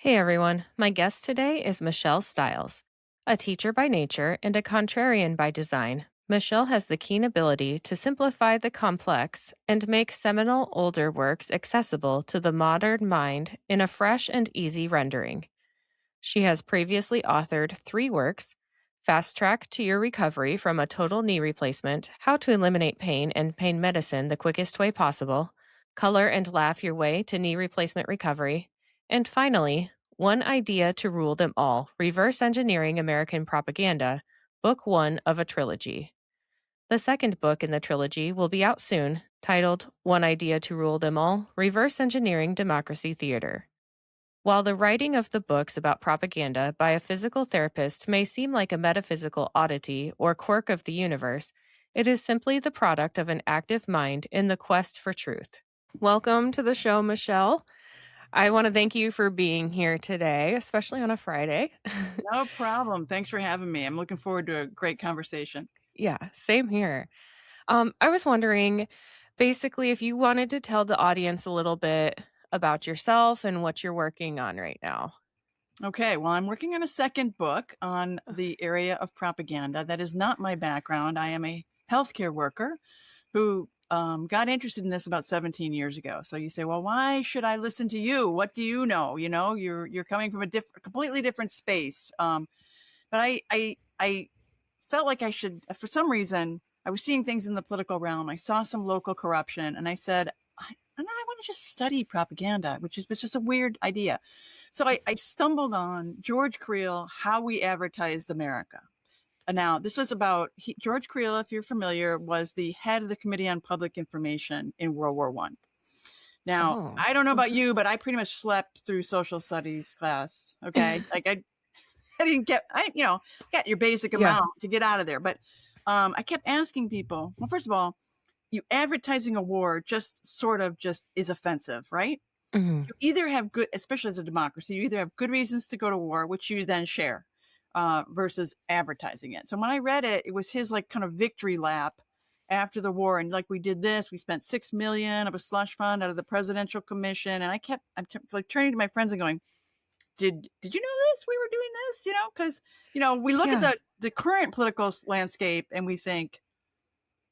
Hey everyone, my guest today is Michelle Stiles. A teacher by nature and a contrarian by design, Michelle has the keen ability to simplify the complex and make seminal older works accessible to the modern mind in a fresh and easy rendering. She has previously authored three works: Fast Track to Your Recovery from a Total Knee Replacement, How to Eliminate Pain and Pain Medicine the Quickest Way Possible, Color and Laugh Your Way to Knee Replacement Recovery, and finally, One Idea to Rule Them All: Reverse Engineering American Propaganda, Book One of a Trilogy. The second book in the trilogy will be out soon, titled One Idea to Rule Them All: Reverse Engineering Democracy Theater. While the writing of the books about propaganda by a physical therapist may seem like a metaphysical oddity or quirk of the universe, it is simply the product of an active mind in the quest for truth. Welcome to the show, Michelle. I want to thank you for being here today, especially on a Friday. No problem. Thanks for having me. I'm looking forward to a great conversation. Yeah, same here. I was wondering, basically, if you wanted to tell the audience a little bit about yourself and what you're working on right now. Okay, well, I'm working on a second book on the area of propaganda. That is not my background. I am a healthcare worker who got interested in this about 17 years ago. So you say, well, why should I listen to you? What do you know? You know, you're coming from a completely different space. But I felt like I should, for some reason, I was seeing things in the political realm. I saw some local corruption, and I said, I want to just study propaganda, which is just a weird idea. So I stumbled on George Creel, How We Advertised America. And now, this was about George Creel, if you're familiar, was the head of the Committee on Public Information in World War One. Now, Oh, I don't know about okay. you, but I pretty much slept through social studies class. Okay, like I didn't get, got your basic Yeah. amount to get out of there. But I kept asking people, well, first of all, you advertising a war just sort of just is offensive, right? Mhm. You either have good, especially as a democracy, you either have good reasons to go to war, which you then share, versus advertising it. So when I read it, it was his like kind of victory lap after the war. And like, we did this, we spent 6 million of a slush fund out of the presidential commission. And I'm like turning to my friends and going, did you know this? We were doing this, because, we look at Yeah. the current political landscape and we think,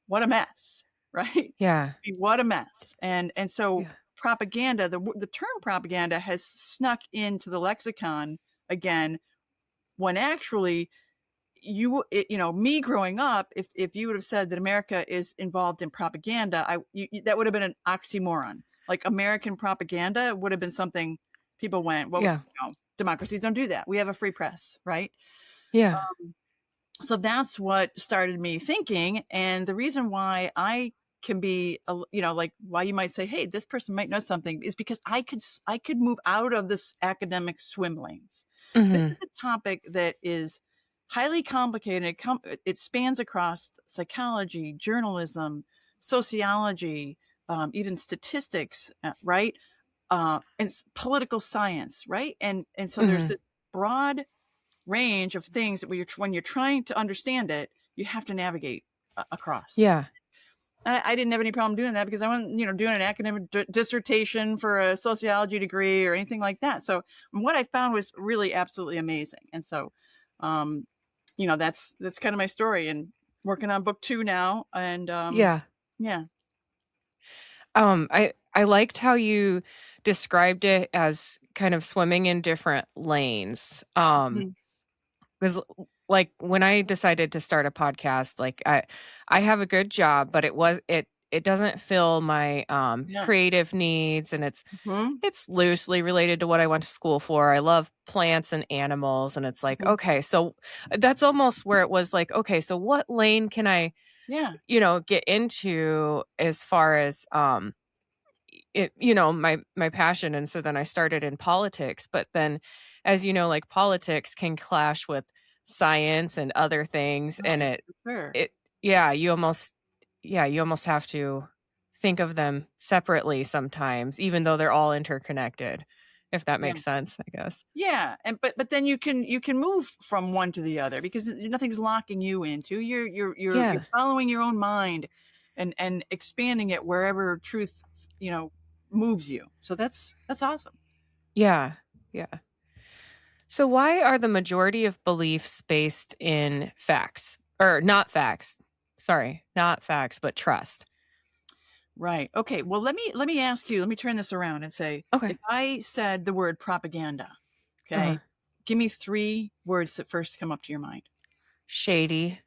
what a mess, right? I Yeah. mean, what a mess. And so Yeah. propaganda, the term propaganda has snuck into the lexicon again, when actually me growing up, if you would have said that America is involved in propaganda, that would have been an oxymoron. Like, American propaganda would have been something people went, well, Yeah. democracies don't do that. We have a free press, right? Yeah. So that's what started me thinking. And the reason why I can be, like, why you might say, hey, this person might know something, is because I could move out of this academic swim lanes. This Mhm. is a topic that is highly complicated. It spans across psychology, journalism, sociology, even statistics, right? And political science, right? And so there's Mhm. this broad range of things that when you're trying to understand it, you have to navigate across. Yeah. I didn't have any problem doing that because I wasn't, doing an academic dissertation for a sociology degree or anything like that. So what I found was really absolutely amazing. And so, um, that's kind of my story, and working on book two now. And Yeah. yeah. I liked how you described it as kind of swimming in different lanes. Mhm. Because like when I decided to start a podcast, like I have a good job, but it doesn't fill my Yeah. creative needs, and Hmm. it's loosely related to what I went to school for. I love plants and animals, and it's like, Hmm. okay, so that's almost where it was like, okay, so what lane can I, Yeah. get into as far as my passion. And so then I started in politics, but then, as you know, like politics can clash with science and other things, Oh and yeah, for sure. it yeah, you almost have to think of them separately sometimes, even though they're all interconnected, if that Yeah. makes sense, I guess. Yeah, and but then you can move from one to the other because nothing's locking you into. You're Yeah. following your own mind, and expanding it wherever truth, moves you. So that's awesome. Yeah. Yeah. So, why are the majority of beliefs based in facts? Or not facts. Sorry, not facts, but trust. Right. Okay. Well, let me ask you, let me turn this around and say, if Okay. I said the word propaganda, Uh-huh. okay, give me three words that first come up to your mind. Shady,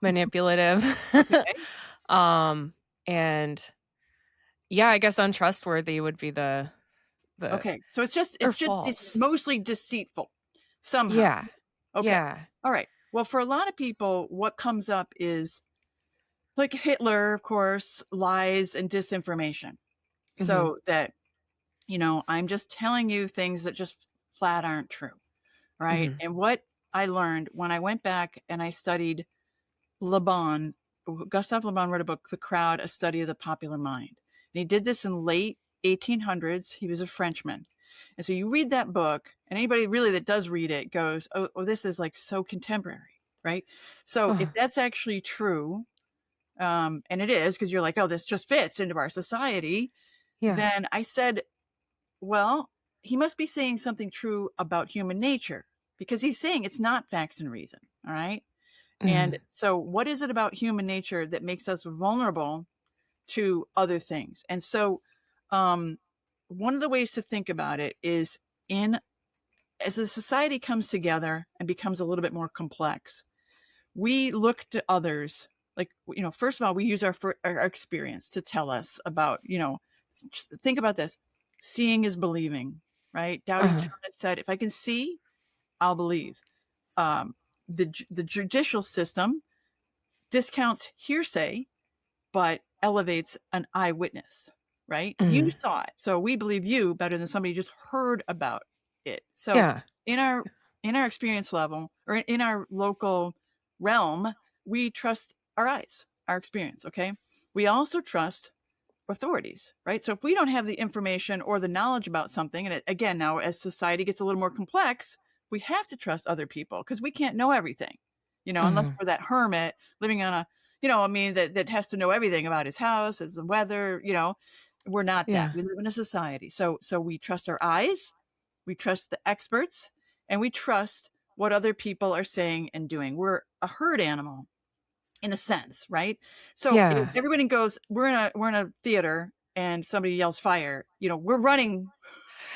manipulative. Okay. um, and yeah, I guess untrustworthy would be the Okay. So it's just or it's just false. mostly deceitful somehow. Yeah. Okay. Yeah. All right. Well, for a lot of people, what comes up is like Hitler, of course, lies and disinformation. Mhm. So that, I'm just telling you things that just flat aren't true. Right. Mhm. And what I learned when I went back and I studied Le Bon, Gustave Le Bon wrote a book, The Crowd, A Study of the Popular Mind. And he did this in late 1800s. He was a Frenchman. And so you read that book, and anybody really that does read it goes, oh, this is like so contemporary, right? So if Uh, that's actually true, and it is, because you're like, oh, this just fits into our society, yeah. then I said, well, he must be saying something true about human nature because he's saying it's not facts and reason. All right. And Mhm. so, what is it about human nature that makes us vulnerable to other things? And so, um, one of the ways to think about it is in as a society comes together and becomes a little bit more complex, we look to others. Like, first of all, we use our experience to tell us about, just think about this: seeing is believing, right? Doubting Uh-huh. Thomas said, "If I can see, I'll believe." Um, the judicial system discounts hearsay, but elevates an eyewitness, right? You Mhm. saw it. So we believe you better than somebody just heard about it. So Yeah. in our experience level or in our local realm, we trust our eyes, our experience, okay? We also trust authorities, right? So if we don't have the information or the knowledge about something, and again, now as society gets a little more complex, we have to trust other people because we can't know everything, unless Mhm. we're that hermit living on a, that has to know everything about his house, his the weather, we're not that. Yeah. We live in a society. So we trust our eyes, we trust the experts, and we trust what other people are saying and doing. We're a herd animal in a sense, right? So if Yeah. everybody goes, we're in a theater and somebody yells fire, we're running,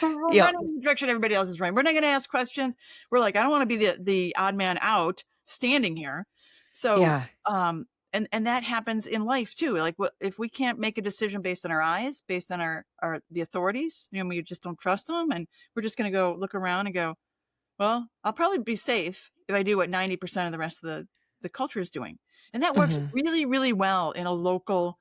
we're Yep. running in the direction everybody else is running. We're not going to ask questions. We're like, I don't want to be the odd man out standing here. So, Yeah. and that happens in life too. Like, if we can't make a decision based on our eyes, based on our the authorities, we just don't trust them, and we're just going to go look around and go, well, I'll probably be safe if I do what 90% of the rest of the culture is doing. And that works Mhm. really, really well in a local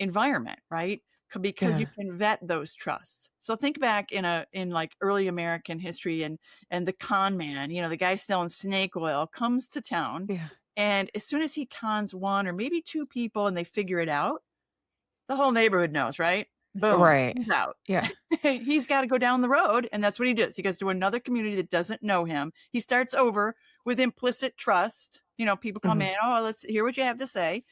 environment, right? Because you Yeah. can vet those trusts. So think back in like early American history and the con man, the guy selling snake oil comes to town, Yeah. and as soon as he cons one or maybe two people and they figure it out, the whole neighborhood knows, right? Boom, Right. he's out. Yeah. He's got to go down the road. And that's what he does. He goes to another community that doesn't know him. He starts over with implicit trust. People come Mhm. in, oh, let's hear what you have to say.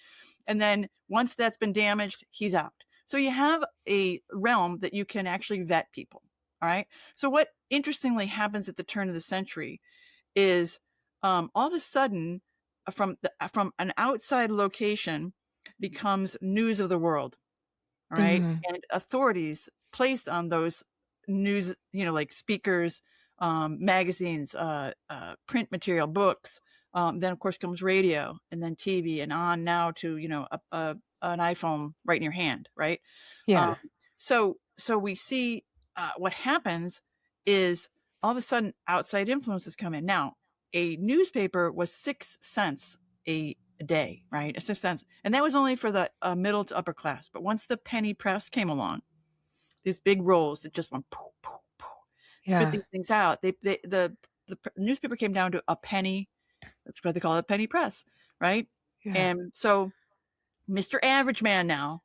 And then once that's been damaged, he's out. So you have a realm that you can actually vet people. All right. So what interestingly happens at the turn of the century is all of a sudden from an outside location becomes news of the world. All right. Mhm. And authorities placed on those news, like speakers, magazines, print material, books. Then, of course, comes radio and then TV and on now to, an iPhone right in your hand. Right. Um, Yeah. so we see what happens is all of a sudden outside influences come in. Now, a newspaper was 6 cents a day, right? 6 cents, and that was only for the middle to upper class. But once the penny press came along, these big rolls that just went poof, poof, poof, spit Yeah. these things out. The newspaper came down to a penny. That's what they call it, a penny press, right? Yeah. And so Mr. Average Man now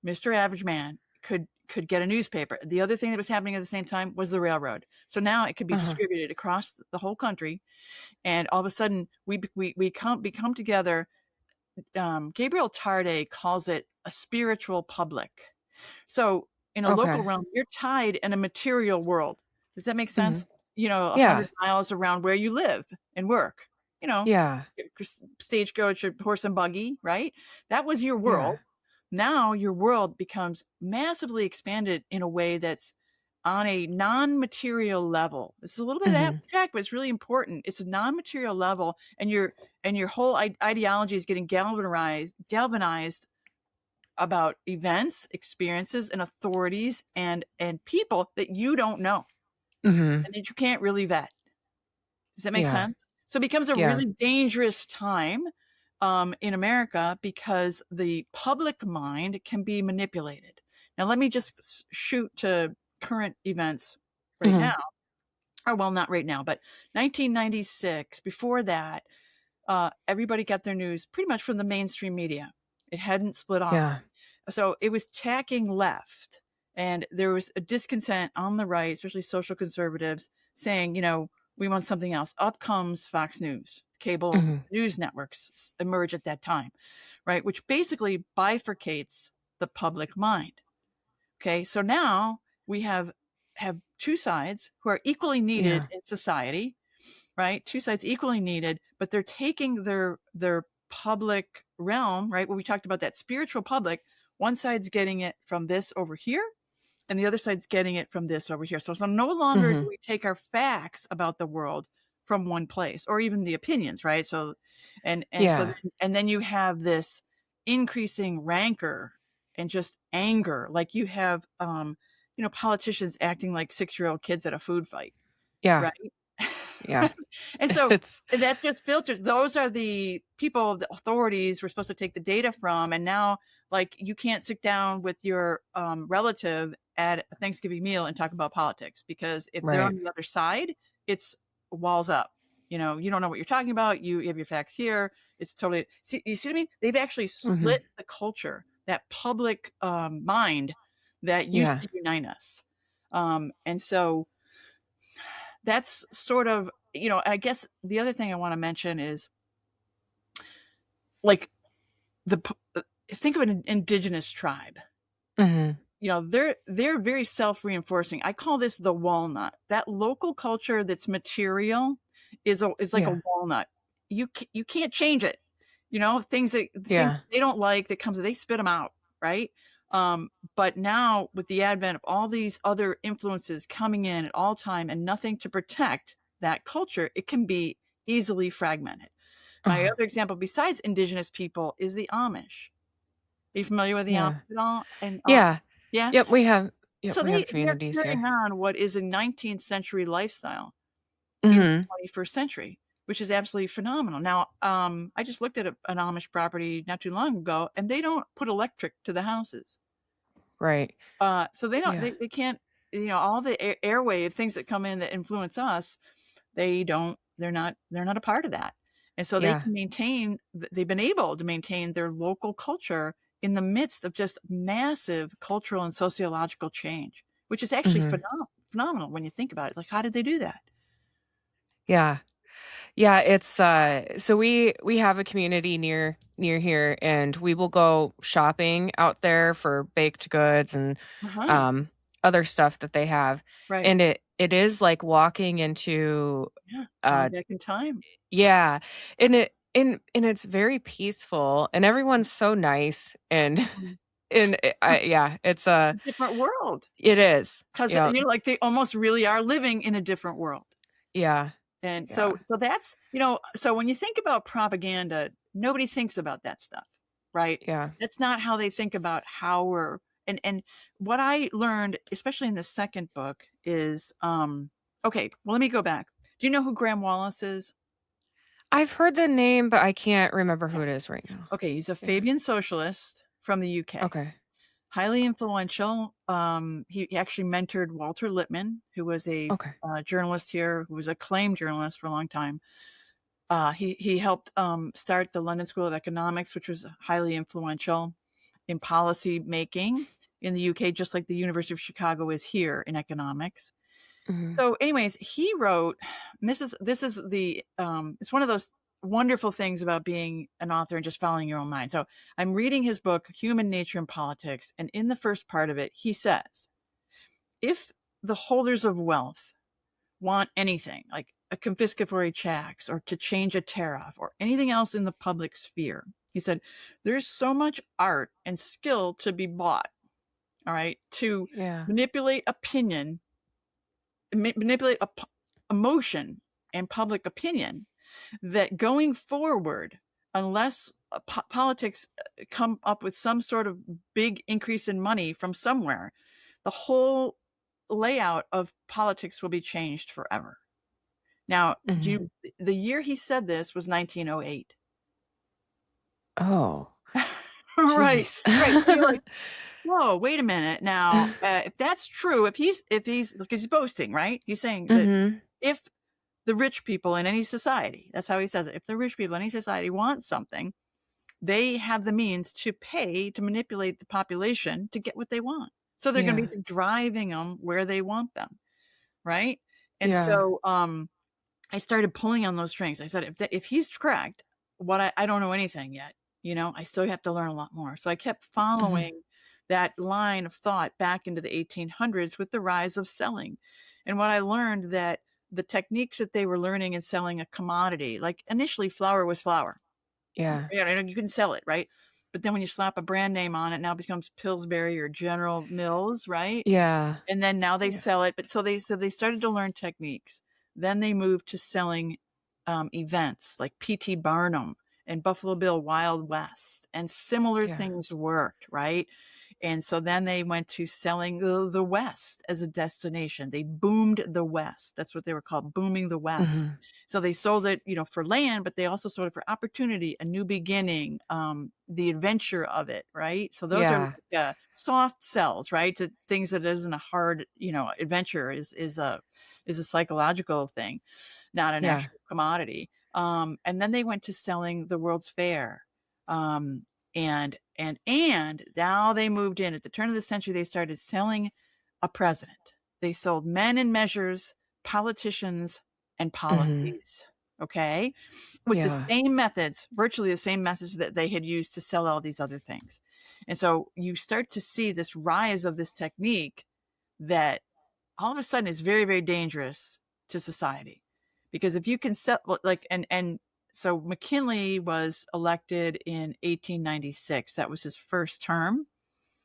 Mr. Average Man could get a newspaper. The other thing that was happening at the same time was the railroad. So now it could be Uh-huh. distributed across the whole country, and all of a sudden we come together. Gabriel Tarde calls it a spiritual public. So in a local Okay. realm, you're tied in a material world. Does that make sense? Mhm. Yeah. 100 miles around where you live and work. You know, Yeah. stagecoach or horse and buggy, right? That was your Yeah. world. Now your world becomes massively expanded in a way that's on a non-material level. This is a little bit Mhm. abstract, but it's really important. It's a non-material level, and your whole ideology is getting galvanized about events, experiences, and authorities and people that you don't know Mhm. and that you can't really vet. Does that make Yeah. sense? So it becomes a Yeah. really dangerous time in America because the public mind can be manipulated. Now, let me just shoot to current events right now. Mhm. Or, well, not right now, but 1996, before that, everybody got their news pretty much from the mainstream media. It hadn't split off. Yeah. So it was tacking left. And there was a discontent on the right, especially social conservatives, saying, we want something else. Up comes Fox News. Cable Mhm. news networks emerge at that time, right? Which basically bifurcates the public mind. Okay. So now we have two sides who are equally needed Yeah. in society, right? Two sides equally needed, but they're taking their public realm, right? When we talked about that spiritual public, one side's getting it from this over here, and the other side's getting it from this over here. So no longer do Mhm. we take our facts about the world from one place, or even the opinions, right? So, Yeah. and then you have this increasing rancor and just anger, like you have, politicians acting like 6-year-old kids at a food fight, Yeah. right? Yeah. And so It's that just filters. Those are the people, the authorities were supposed to take the data from. And now, like, you can't sit down with your relative at a Thanksgiving meal and talk about politics, because if they're right. on the other side, it's walls up. You don't know what you're talking about. You have your facts here. It's totally, see, you see what I mean? They've actually Mhm. split the culture, that public mind that used Yeah. to unite us. And so that's sort of, I guess the other thing I want to mention is, like, think of an indigenous tribe. Mhm. They're very self-reinforcing. I call this the walnut. That local culture that's material is like a Yeah. walnut. You can't change it. Things that the things Yeah. they don't like that comes, they spit them out, right? But now with the advent of all these other influences coming in at all time and nothing to protect that culture, it can be easily fragmented. My Uh-huh. other example besides indigenous people is the Amish. Are you familiar with the Amish Yeah. at all? And Yeah. yeah, Yep, we have so they're communities carrying here. on what is a 19th century lifestyle in the Mhm. 21st century, which is absolutely phenomenal. Now, I just looked at an Amish property not too long ago, and they don't put electric to the houses. Right. So they don't, Yeah. they can't, all the airwave things that come in that influence us, they're not a part of that. And so they Yeah. can they've been able to maintain their local culture in the midst of just massive cultural and sociological change, which is actually Mhm. phenomenal when you think about it. Like, how did they do that? Yeah. Yeah, it's, so we have a community near here, and we will go shopping out there for baked goods and, Uh-huh. um, other stuff that they have, Right. and it is like walking into, Yeah. Going uh back in time. yeah, and it's very peaceful, and everyone's so nice, and Mhm. and yeah, it's, A different world. it is. Because, Yeah. like, they almost really are living in a different world. Yeah. And so Yeah. so that's, so when you think about propaganda, nobody thinks about that stuff, right? Yeah. That's not how they think about how we're, and what I learned, especially in the second book, is okay, well, let me go back. Do you know who Graham Wallace is? I've heard the name, but I can't remember Yeah. who it is right now. Okay, he's a Yeah. Fabian socialist from the UK. Okay. Highly influential. He actually mentored Walter Lippmann, who was a Okay. journalist here, who was a acclaimed journalist for a long time. He helped start the London School of Economics, which was highly influential in policy making in the UK, just like the University of Chicago is here in economics. Mhm. So, anyways, he wrote. And this is the it's one of those wonderful things about being an author and just following your own mind. So, I'm reading his book, Human Nature and Politics, and in the first part of it, he says, if the holders of wealth want anything like a confiscatory tax or to change a tariff or anything else in the public sphere. He said, there's so much art and skill to be bought, all right, to Yeah. manipulate opinion, manipulate emotion and public opinion, that going forward, unless politics come up with some sort of big increase in money from somewhere, the whole layout of politics will be changed forever. Now, Mhm. the year he said this was 1908. Oh, Right, jeez. right. So you're like, whoa, wait a minute. Now, if that's true, if he's, because he's boasting, right? He's saying that Mhm. if the rich people in any society, that's how he says it, if the rich people in any society want something, they have the means to pay to manipulate the population to get what they want. So they're going to Yeah. be driving them where they want them, right? And Yeah. so, I started pulling on those strings. I said, if he's correct, what I don't know anything yet, I still have to learn a lot more. So I kept Mhm. following that line of thought back into the 1800s with the rise of selling. And what I learned that the techniques that they were learning in selling a commodity, like initially flour was flour. Yeah. You can sell it, right? But then when you slap a brand name on it, now it becomes Pillsbury or General Mills, right? Yeah. And then now they Yeah. sell it. But so they started to learn techniques. Then they moved to selling events like P.T. Barnum and Buffalo Bill Wild West, and similar Yeah. things worked, right? And so then they went to selling the West as a destination. They boomed the West. That's what they were called, booming the West. Mhm. So they sold it, for land, but they also sold it for opportunity, a new beginning, the adventure of it, right? So those are Yeah. like, soft sells, right? To things that isn't a hard, adventure is a psychological thing, not an Yeah. actual commodity. And then they went to selling the World's Fair. Um, and now they moved in at the turn of the century, they started selling a president. They sold men and measures, politicians, and Mhm. policies. Okay. With the Yeah. same methods, virtually the same methods that they had used to sell all these other things. And so you start to see this rise of this technique that all of a sudden is very, very dangerous to society. Because if you can set like, and so McKinley was elected in 1896. That was his first term.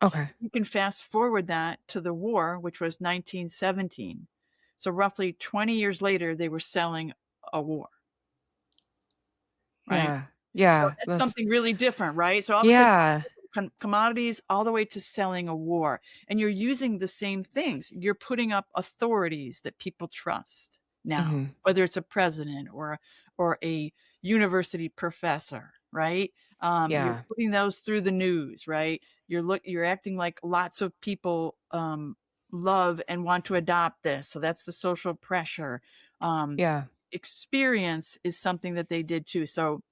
Okay. You can fast forward that to the war, which was 1917. So roughly 20 years later, they were selling a war, right? Yeah. So Yeah. that's That's something really different, right? So all of a sudden, yeah. commodities all the way to selling a war, and you're using the same things. You're putting up authorities that people trust now, Mhm. whether it's a president or a university professor, right? You're Yeah. putting those through the news, right? You're acting like lots of people love and want to adopt this, so that's the social pressure. Um, Yeah. Experience is something that they did too. So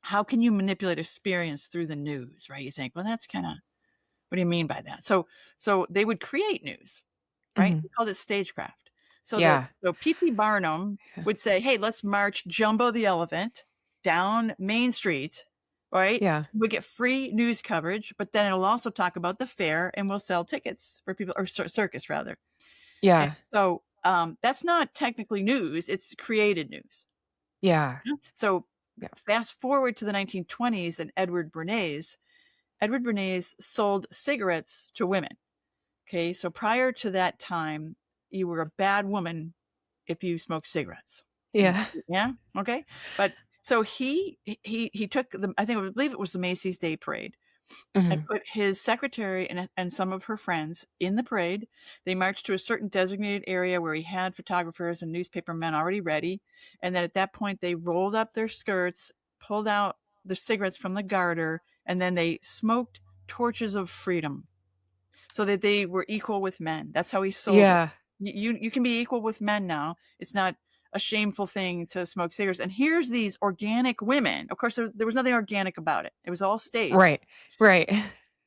how can you manipulate experience through the news, right? You think, well, that's kind of, what do you mean by that? So they would create news, right? Mhm. We called it stagecraft. Yeah. So P.T. Barnum Yeah. would say, hey, let's march Jumbo the elephant down Main Street, right? Yeah. We get free news coverage, but then it'll also talk about the fair, and we'll sell tickets for people, or circus rather. And Yeah. so that's not technically news, it's created news. Yeah. So Yeah. fast forward to the 1920s and Edward Bernays. Edward Bernays sold cigarettes to women. Okay, so prior to that time, you were a bad woman if you smoked cigarettes. Yeah. Yeah, okay. But so he took the, I believe it was the Macy's Day Parade, and Mhm. put his secretary and some of her friends in the parade. They marched to a certain designated area where he had photographers and newspaper men already ready. And then at that point, they rolled up their skirts, pulled out the cigarettes from the garter, and then they smoked torches of freedom so that they were equal with men. That's how he sold it. Yeah. You can be equal with men now. It's not a shameful thing to smoke cigarettes. And here's these organic women. Of course, there was nothing organic about it. It was all staged. Right. Right.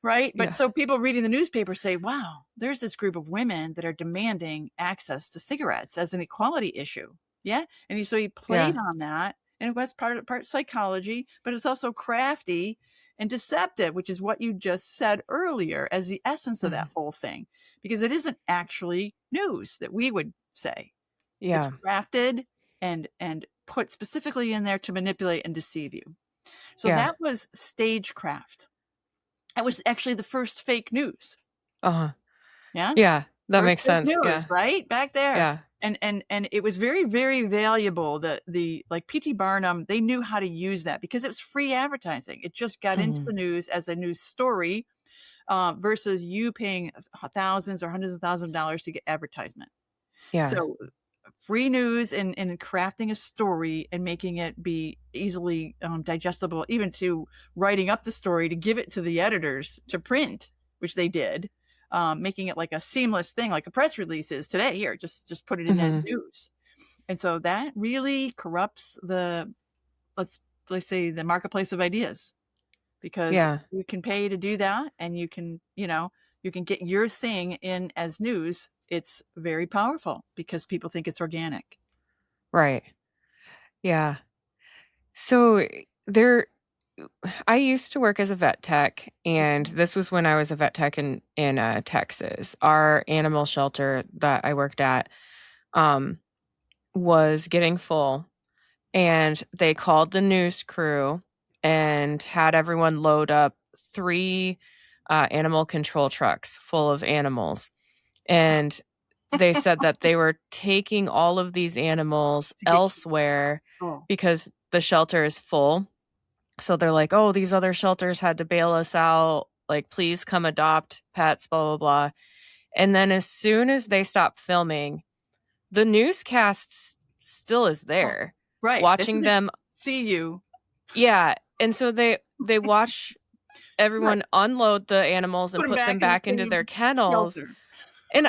Right? But Yeah. so people reading the newspaper say, wow, there's this group of women that are demanding access to cigarettes as an equality issue. Yeah. And so he played Yeah. on that. And it was part psychology, but it's also crafty and deceptive, which is what you just said earlier as the essence of that Mhm. whole thing, because it isn't actually news that we would say. It's Yeah. crafted and put specifically in there to manipulate and deceive you. So Yeah. that was stagecraft. That was actually the first fake news. Uh-huh. Yeah. Yeah. That First makes fake sense. news, Yeah. right? Back there. Yeah. And it was very, very valuable. The like P.T. Barnum, they knew how to use that because it was free advertising. It just got into the Mhm. news as a news story, versus you paying thousands or hundreds of thousands of dollars to get advertisement. Yeah. So free news and crafting a story and making it be easily digestible, even to writing up the story to give it to the editors to print, which they did, making it like a seamless thing, like a press release is today. Here, just put it in as Mhm. news. And so that really corrupts the let's let's say the marketplace of ideas, because Yeah. you can pay to do that, and you can get your thing in as news. It's very powerful because people think it's organic. Right. Yeah. So there I used to work as a vet tech, and this was when I was a vet tech in Texas. Our animal shelter that I worked at um was getting full, and they called the news crew and had everyone load up 3 animal control trucks full of animals. And they said that they were taking all of these animals To get elsewhere oh, because the shelter is full. So they're like, "Oh, these other shelters had to bail us out. Like, please come adopt pets, blah, blah, blah." And then as soon as they stop filming, the newscast still is oh, there, right. As watching soon as them. see you, Yeah, and so they watch right, everyone unload the animals put and them put them back in the back into their same kennels, shelter. and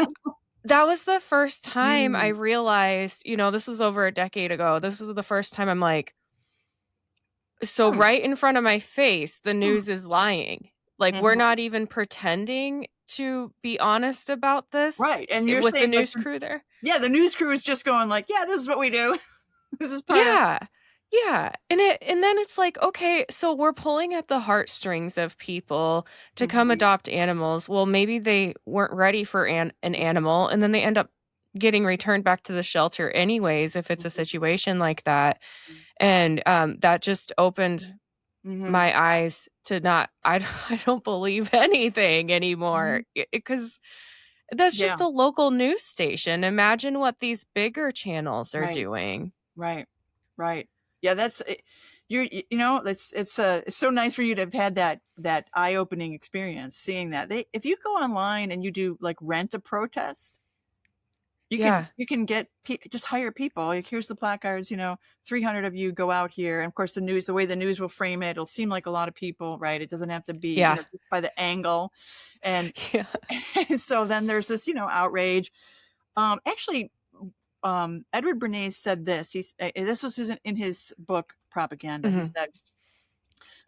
that was the first time I Mm, realized, this was over a decade ago. This was the first time I'm like, so hmm, right in front of my face, the hmm, news is lying. Like, we're mhm. not even pretending to be honest about this Right, and you're with the saying, like, news crew there. yeah, the news crew is just going like, "Yeah, this is what we do. This is part of." Yeah. Yeah, and then it's like, okay, so we're pulling at the heartstrings of people to come Mhm, adopt animals. Well, maybe they weren't ready for an animal, and then they end up getting returned back to the shelter anyways if it's a mhm, situation like that. And, that just opened mhm, my eyes to not I don't believe anything anymore, mhm. because that's Yeah, just a local news station. Imagine what these bigger channels are right, doing. right, right. Yeah, that's it's so nice for you to have had that eye-opening experience seeing that. If you go online and you do, like, rent a protest, you can Yeah, you can get just hire people. Like, here's the placards, 300 of you go out here. And of course, the way the news will frame it, it'll seem like a lot, of people, right? It doesn't have to be, yeah, just by the angle. And, yeah. and so then there's this, outrage. Actually, Edward Bernays said this. This was in his book Propaganda. He Mhm, said,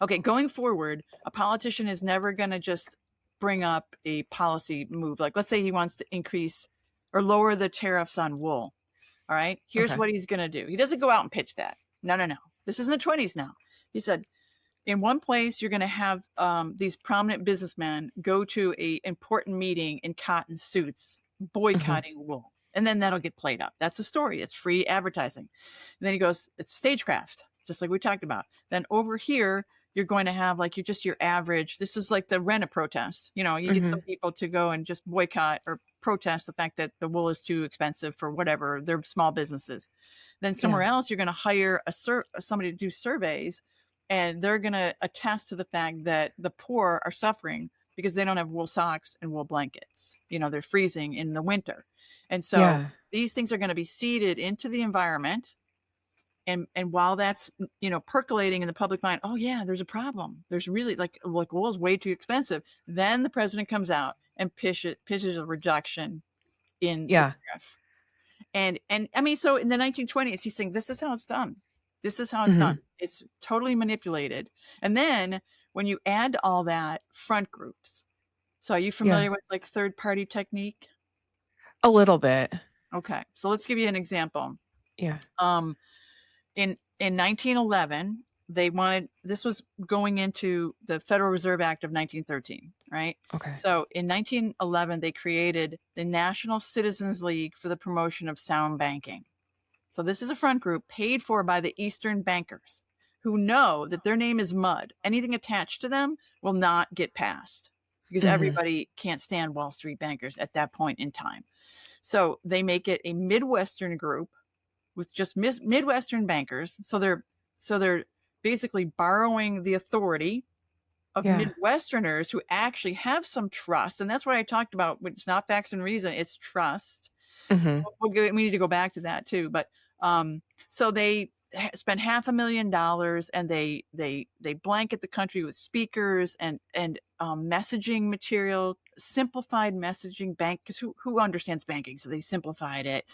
okay, going forward, a politician is never going to just bring up a policy move. Like, let's say he wants to increase or lower the tariffs on wool. All right. Here's okay. what he's going to do. He doesn't go out and pitch that. No, no, no. This is in the 20s now. He said, in one place, you're going to have these prominent businessmen go to a important meeting in cotton suits, Mhm, boycotting wool. And then that'll get played up. That's a story. It's free advertising. And then he goes, it's stagecraft, just like we talked about. Then over here, you're going to have like your average. This is like the rent a protest. You get some mhm, people to go and just boycott or protest the fact that the wool is too expensive for whatever. They're small businesses. Then somewhere yeah, else, you're going to hire somebody to do surveys, and they're going to attest to the fact that the poor are suffering because they don't have wool socks and wool blankets. They're freezing in the winter. And so yeah, these things are going to be seeded into the environment. And while that's, percolating in the public mind, oh yeah, there's a problem. There's really like wool is way too expensive. Then the president comes out and pitches a reduction in the yeah, tariff. And I mean, so in the 1920s, he's saying this is how it's done. This is how it's done. mhm, It's totally manipulated. And then when you add to all that front groups, so are you yeah, familiar with like third party technique? a little bit. Okay, so let's give you an example. Yeah, Um, in 1911, they wanted this was going into the Federal Reserve Act of 1913, right? okay, So in 1911, they created the National Citizens League for the Promotion of Sound Banking. So this is a front group paid for by the Eastern bankers who know that their name is mud. Anything attached to them will not get passed because Mhm. everybody can't stand Wall Street bankers at that point in time. So they make it a Midwestern group with just Midwestern bankers. So they're basically borrowing the authority of Yeah. Midwesterners who actually have some trust. And that's what I talked about. It's not facts and reason, it's trust. Mhm. We need to go back to that too. But so they spend $500,000 and they blanket the country with speakers and messaging material, simplified messaging bank, because who understands banking? So they simplified it,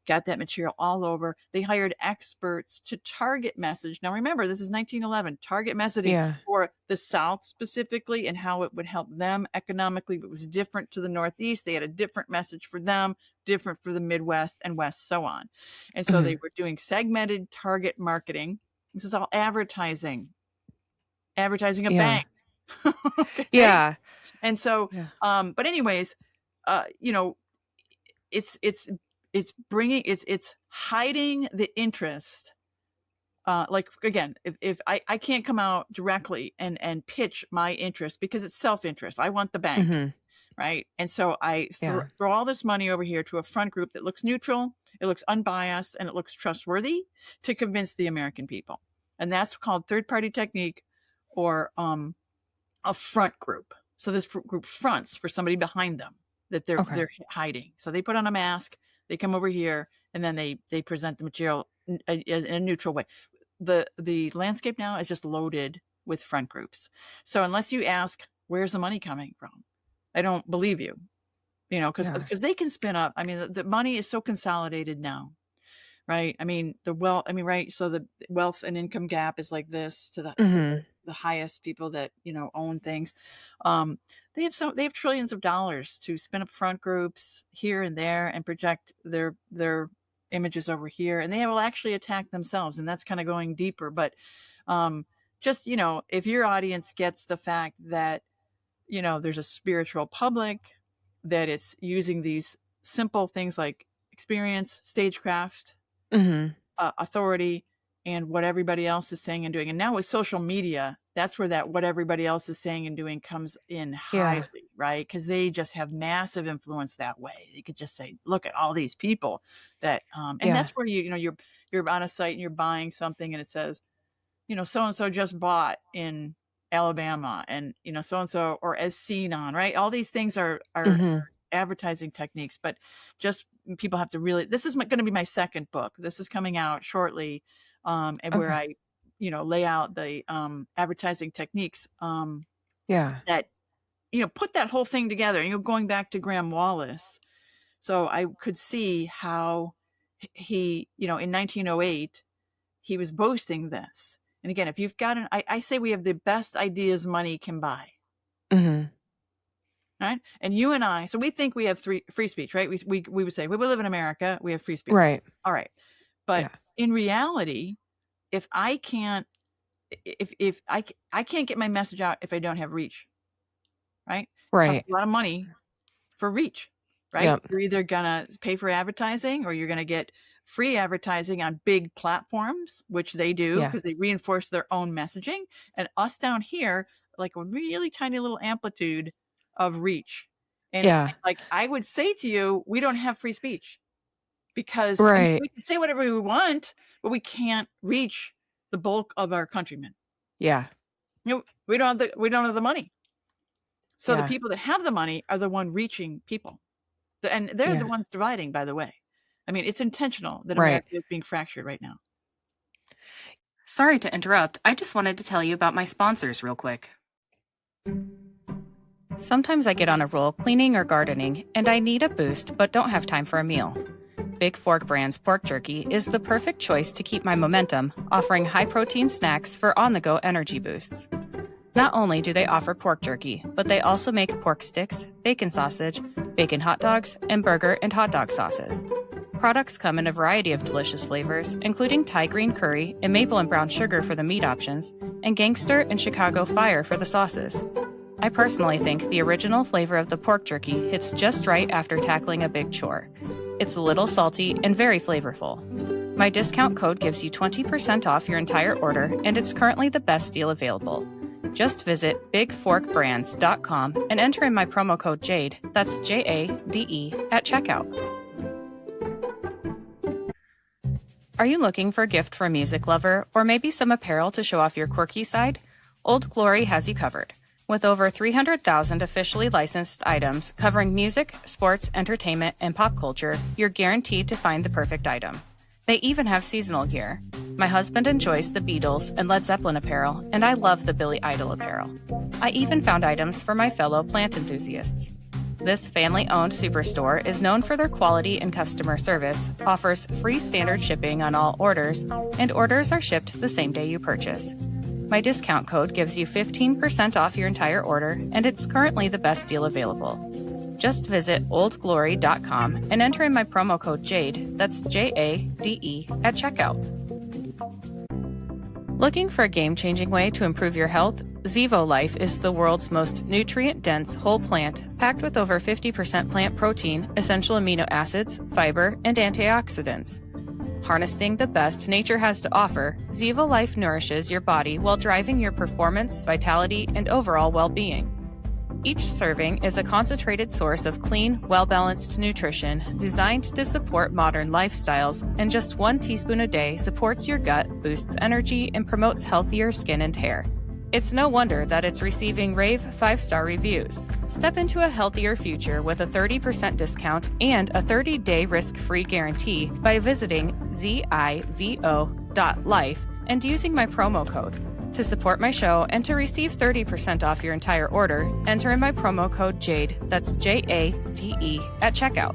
got that material all over. They hired experts to target message. Now remember, this is 1911, target messaging Yeah. for the South specifically and how it would help them economically. But it was different to the Northeast. They had a different message for them, different for the Midwest and West, so on. And so they Mhm. were doing segmented target marketing. This is all advertising a Yeah. bank. Okay. Yeah. And so, Yeah. but anyways, you know, it's bringing, it's hiding the interest. Like again, if I can't come out directly and pitch my interest because it's self-interest. I want the bank. Mhm. Right. And so I Yeah. throw all this money over here to a front group that looks neutral, it looks unbiased, and it looks trustworthy to convince the American people. And that's called third party technique or a front group. So this group fronts for somebody behind them that Okay. they're hiding. So they put on a mask, they come over here, and then they present the material in a neutral way. The landscape now is just loaded with front groups. So unless you ask, where's the money coming from? I don't believe you, Yeah. because they can spin up. I mean, the money is so consolidated now, right? I mean, the wealth. I mean, right? So the wealth and income gap is like this to Mhm. the highest people that own things. They have trillions of dollars to spin up front groups here and there and project their images over here, and they will actually attack themselves, and that's kind of going deeper. But just if your audience gets the fact that there's a spiritual public, that it's using these simple things like experience, stagecraft, Mhm. authority, and what everybody else is saying and doing. And now with social media, that's where that what everybody else is saying and doing comes in highly, Yeah. right? Because they just have massive influence that way. They could just say, look at all these people that, and Yeah. that's where you're on a site and you're buying something and it says, so and so just bought in Alabama, and so and so, or as seen on, right? All these things are Mhm. advertising techniques, but just people have to really. This is going to be my second book. This is coming out shortly, and where Okay. I, lay out the advertising techniques Yeah. that put that whole thing together. Going back to Graham Wallace, so I could see how he, in 1908 he was boasting this. And again, if you've got I say we have the best ideas money can buy. Mhm. Right. And you and I, so we think we have free speech, right? We would say, we live in America, we have free speech. Right. All right. But Yeah. in reality, if I can't, if I can't get my message out if I don't have reach, right? It costs Right. a lot of money for reach, right? Yep. You're either gonna pay for advertising or you're gonna get free advertising on big platforms, which they do Yeah. because they reinforce their own messaging. And us down here, like a really tiny little amplitude of reach. And Yeah. like I would say to you, we don't have free speech because I mean Right. we can say whatever we want, but we can't reach the bulk of our countrymen. Yeah. We don't have the money. So the Yeah. people that have the money are the one reaching people. And they're the Yeah. ones dividing, by the way. I mean, it's intentional that Right. America is being fractured right now. Sorry to interrupt. I just wanted to tell you about my sponsors real quick. Sometimes I get on a roll cleaning or gardening, and I need a boost but don't have time for a meal. Big Fork Brand's pork jerky is the perfect choice to keep my momentum, offering high-protein snacks for on-the-go energy boosts. Not only do they offer pork jerky, but they also make pork sticks, bacon sausage, bacon hot dogs, and burger and hot dog sauces. Products come in a variety of delicious flavors, including Thai green curry and maple and brown sugar for the meat options, and gangster and Chicago fire for the sauces. I personally think the original flavor of the pork jerky hits just right after tackling a big chore. It's a little salty and very flavorful. My discount code gives you 20% off your entire order, and it's currently the best deal available. Just visit bigforkbrands.com and enter in my promo code JADE, that's JADE, at checkout. Are you looking for a gift for a music lover, or maybe some apparel to show off your quirky side? Old Glory has you covered. With over 300,000 officially licensed items covering music, sports, entertainment, and pop culture, you're guaranteed to find the perfect item. They even have seasonal gear. My husband enjoys the Beatles and Led Zeppelin apparel, and I love the Billy Idol apparel. I even found items for my fellow plant enthusiasts. This family-owned superstore is known for their quality and customer service, offers free standard shipping on all orders, and orders are shipped the same day you purchase. My discount code gives you 15% off your entire order, and it's currently the best deal available. Just visit oldglory.com and enter in my promo code JADE, that's JADE, at checkout. Looking for a game-changing way to improve your health? Zevo Life is the world's most nutrient-dense whole plant, packed with over 50% plant protein, essential amino acids, fiber, and antioxidants. Harnessing the best nature has to offer, Zevo Life nourishes your body while driving your performance, vitality, and overall well-being. Each serving is a concentrated source of clean, well-balanced nutrition designed to support modern lifestyles, and just 1 teaspoon a day supports your gut, boosts energy, and promotes healthier skin and hair. It's no wonder that it's receiving rave 5-star reviews. Step into a healthier future with a 30% discount and a 30-day risk-free guarantee by visiting zivo.life and using my promo code. To support my show and to receive 30% off your entire order, enter in my promo code JADE, that's JADE, at checkout.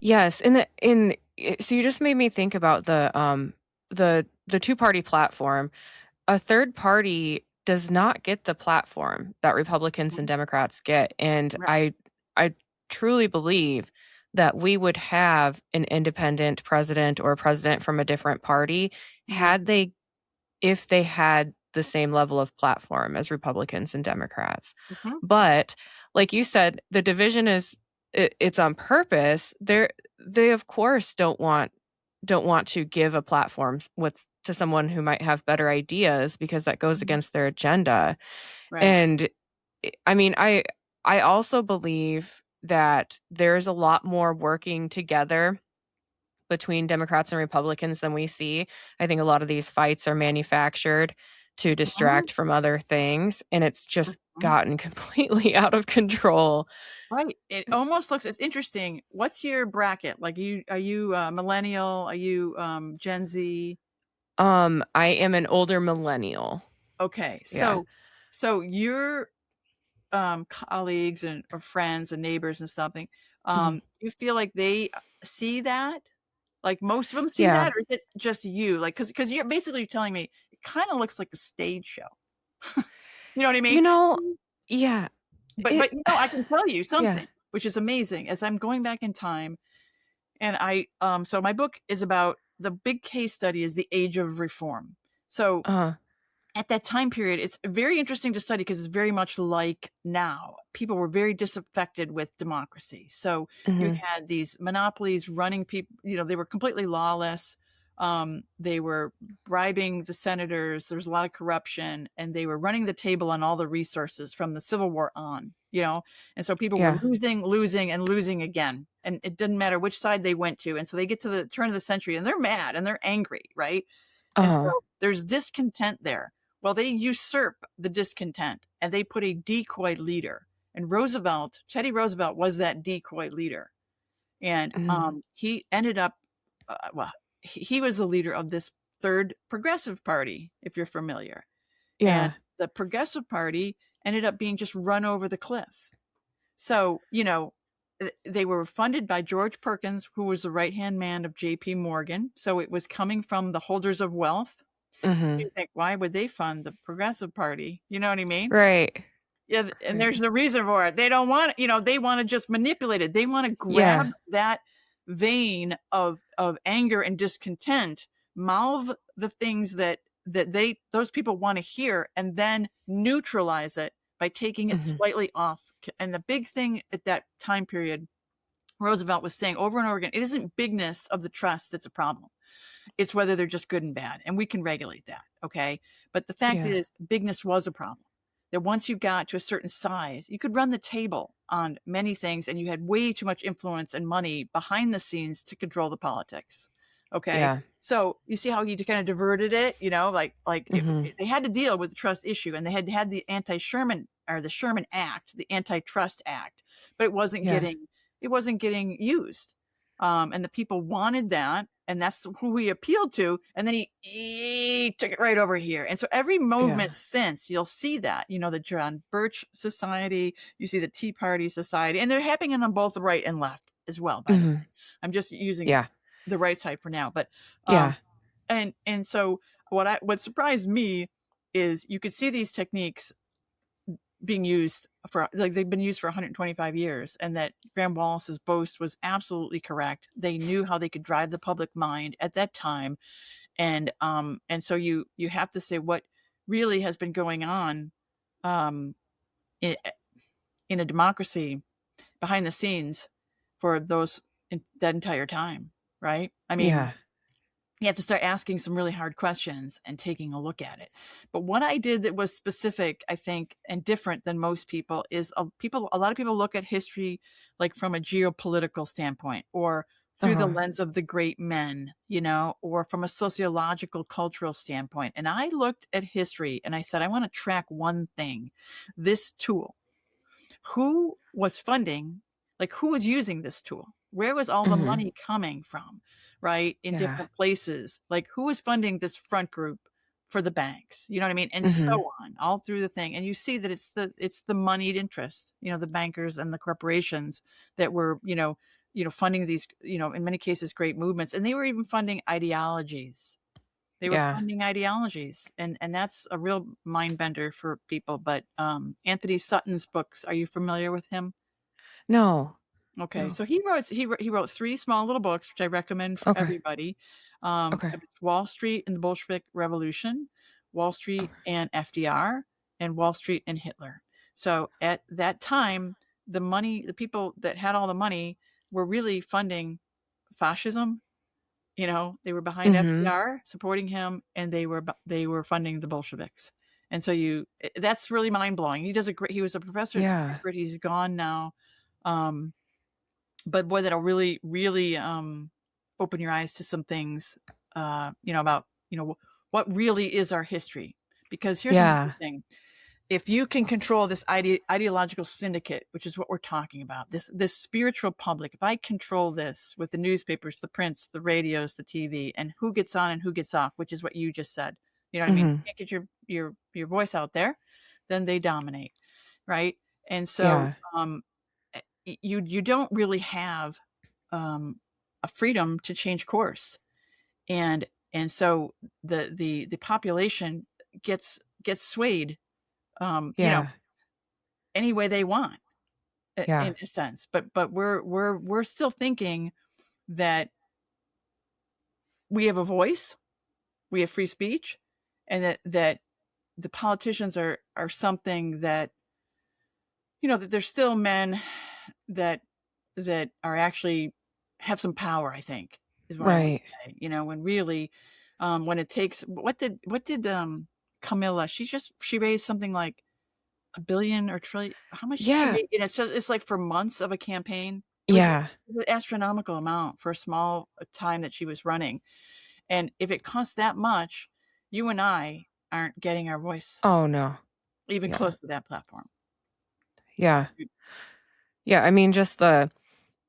Yes, so you just made me think about the two-party platform. A third party does not get the platform that Republicans and Democrats get, and Right. I truly believe that we would have an independent president or a president from a different party had they if they had the same level of platform as Republicans and Democrats. Mhm. But like you said, the division it's on purpose. They of course don't want to give a platform to someone who might have better ideas because that goes Mhm. against their agenda. Right. And I mean, I also believe that there's a lot more working together between Democrats and Republicans than we see. I think a lot of these fights are manufactured to Mhm. distract from other things, and it's just Mhm. gotten completely out of control. Right. It almost looks it's interesting. What's your bracket? Like are you millennial? Are you Gen Z? I am an older millennial. Okay. Yeah. So your colleagues and or friends and neighbors and something, Mhm. you feel like they see that? Like most of them see Yeah. that, or is it just you? Like because you're basically telling me it kind of looks like a stage show. You know what I mean? You know, yeah. It But I can tell you yeah. something, which is amazing, as I'm going back in time. And so my book is about the big case study is the age of reform. So Uh-huh. at that time period, it's very interesting to study because it's very much like now. People were very disaffected with democracy. So you Mhm. had these monopolies running people, they were completely lawless. They were bribing the senators. There was a lot of corruption, and they were running the table on all the resources from the Civil War on. And so people were Yeah. losing, and losing again. And it didn't matter which side they went to. And so they get to the turn of the century and they're mad and they're angry, right? And so Uh-huh. there's discontent there. Well, they usurp the discontent and they put a decoy leader. And Teddy Roosevelt was that decoy leader. And Mhm. he ended up, well, he was the leader of this third progressive party, if you're familiar. And Yeah. the progressive party ended up being just run over the cliff. So, they were funded by George Perkins, who was the right hand man of J.P. Morgan. So it was coming from the holders of wealth. Mhm. You think, why would they fund the Progressive Party? You know what I mean? Right. Yeah, and Right. there's the reason for it. They don't want, they want to just manipulate it. They want to grab Yeah. that vein of anger and discontent, mouth the things that those people want to hear, and then neutralize it by taking it Mhm. slightly off. And the big thing at that time period, Roosevelt was saying over and over again, it isn't bigness of the trust that's a problem. It's whether they're just good and bad, and we can regulate that, okay? But the fact Yeah. is, bigness was a problem. That once you got to a certain size, you could run the table on many things, and you had way too much influence and money behind the scenes to control the politics. Okay, Yeah. so you see how you kind of diverted it, Mhm. they had to deal with the trust issue, and they had the anti-Sherman or the Sherman Act, the Antitrust Act, but Yeah. it wasn't getting used, and the people wanted that, and that's who he appealed to. And then he took it right over here. And so every Yeah. movement since, you'll see that, the John Birch Society, you see the Tea Party Society, and they're happening on both the right and left as well, by the way. Mhm. I'm just using Yeah. the right side for now. But Yeah. and so what surprised me is you could see these techniques being used for, like, they've been used for 125 years, and that Graham Wallace's boast was absolutely correct. They knew how they could drive the public mind at that time. And so you have to say what really has been going on, um in, in a democracy, behind the scenes, for that entire time, right? I mean, Yeah. you have to start asking some really hard questions and taking a look at it. But what I did that was specific, I think, and different than most people is, a lot of people look at history like from a geopolitical standpoint, or through the Uh-huh. lens of the great men, or from a sociological, cultural standpoint. And I looked at history and I said, I want to track one thing: this tool. Who was funding, like, who was using this tool? Where was all the Mhm. money coming from, right? In Yeah. different places. Like, who was funding this front group for the banks? You know what I mean? And Mhm. so on, all through the thing. And you see that it's the moneyed interest, the bankers and the corporations that were, funding these, in many cases, great movements. And they were even funding ideologies. They were Yeah. funding ideologies, and that's a real mind bender for people. But Anthony Sutton's books, are you familiar with him? No. Okay, No. so he wrote three small little books, which I recommend for Okay. everybody. Okay. It's Wall Street and the Bolshevik Revolution, Wall Street and FDR, and Wall Street and Hitler. So at that time, the people that had all the money were really funding fascism. They were behind Mhm. FDR, supporting him, and they were funding the Bolsheviks. And so that's really mind blowing. He was a professor at Yeah. Stanford. He's gone now. Um, but boy, that'll really, really open your eyes to some things, about, what really is our history. Because here's another Yeah. thing: if you can control this ideological syndicate, which is what we're talking about, this spiritual public, if I control this with the newspapers, the prints, the radios, the TV, and who gets on and who gets off, which is what you just said, you know what I mean? Mhm. You can't get your voice out there, then they dominate, right? And so, Yeah. you don't really have, um, a freedom to change course, and and so the population gets swayed, Yeah. any way they want, Yeah. in a sense. But we're still thinking that we have a voice, we have free speech, and that the politicians are something that, that there's still men that are actually have some power, I think, is what I want Right. to say. When really, when it takes, what did Camilla, she raised something like a billion or trillion. How much did she Yeah. make? It's like for months of a campaign. Yeah. It was an astronomical amount for a small time that she was running. And if it costs that much, you and I aren't getting our voice Oh, no. even Yeah. close to that platform. Yeah. Yeah, I mean, just the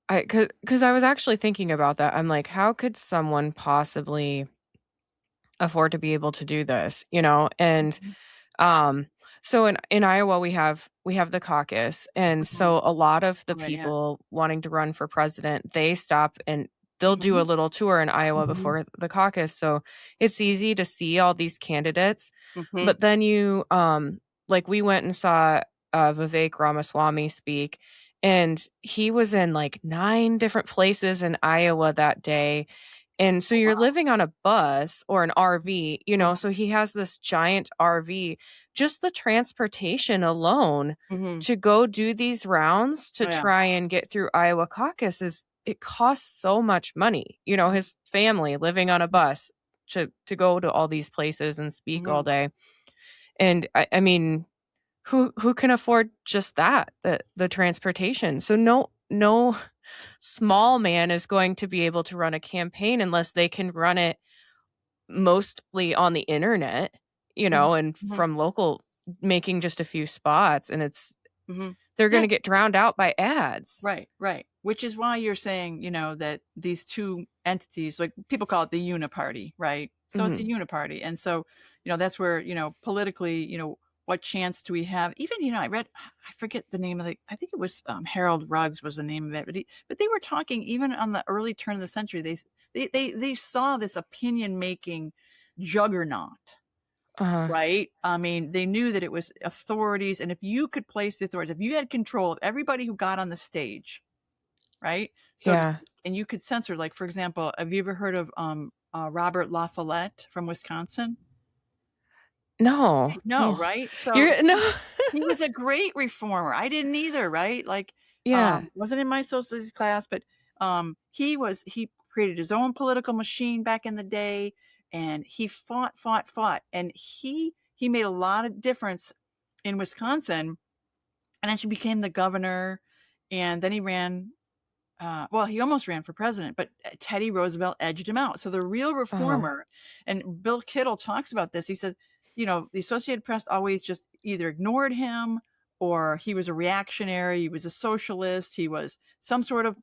I because I was actually thinking about that. I'm like, "How could someone possibly afford to be able to do this?" You know? And Mhm. Um, so in Iowa, we have the caucus, and Mhm. so a lot of the Right. Yeah. people wanting to run for president, they stop and they'll do a Hmm. little tour in Iowa Hmm. before the caucus. So it's easy to see all these candidates, Hmm. but then like we went and saw Vivek Ramaswamy speak, and he was in like 9 different places in Iowa that day, and so Oh, you're wow. living on a bus or an RV, Hmm. so he has this giant RV. Just the transportation alone Hmm. to go do these rounds to Oh, yeah. try and get through Iowa caucus it costs so much money. His family living on a bus. to go to all these places and speak all Mhm. day. And I mean, who can afford just that, the transportation? So no small man is going to be able to run a campaign unless they can run it mostly on the internet, Mhm. and Mhm. from local, making just a few spots, and Mhm. they're Yeah. gonna get drowned out by ads. Right, right. Which is why you're saying, that these two entities, like people call it the uniparty, right? So it's a Mhm. uniparty. And so, that's where, politically, what chance do we have? Even, I read, I forget the name of I think it was Harold Ruggs was the name of it, but they were talking even on the early turn of the century. They saw this opinion making juggernaut. Uh-huh. Right? I mean, they knew that it was authorities, and if you could place the authorities, if you had control of everybody who got on the stage, right? So to Yeah. speak, and you could censor, like, for example, have you ever heard of Robert La Follette from Wisconsin? No, No, no. right? So You're no. he was a great reformer. I didn't either, right? Like, Yeah. wasn't in my social studies class, but he created his own political machine back in the day, and he fought, and he made a lot of difference in Wisconsin, and then she became the governor, and then he ran. Well, he almost ran for president, but Teddy Roosevelt edged him out. So the real Uh-huh. reformer, and Bill Kittle talks about this. He says, the Associated Press always just either ignored him, or he was a reactionary, he was a socialist, he was some sort of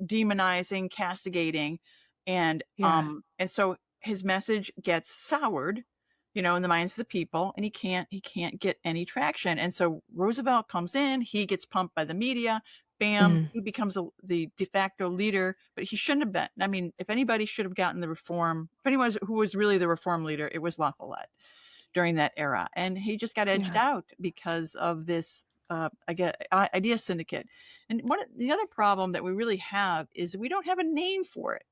demonizing, castigating, Yeah. and so his message gets soured, in the minds of the people, and he can't get any traction. And so Roosevelt comes in, he gets pumped by the media, bam, Mhm. he becomes the de facto leader, but he shouldn't have been. I mean, if anybody should have gotten the reform, if anyone who was really the reform leader, it was La Follette during that era, and he just got edged Yeah. out because of this I get idea syndicate. And the other problem that we really have is we don't have a name for it.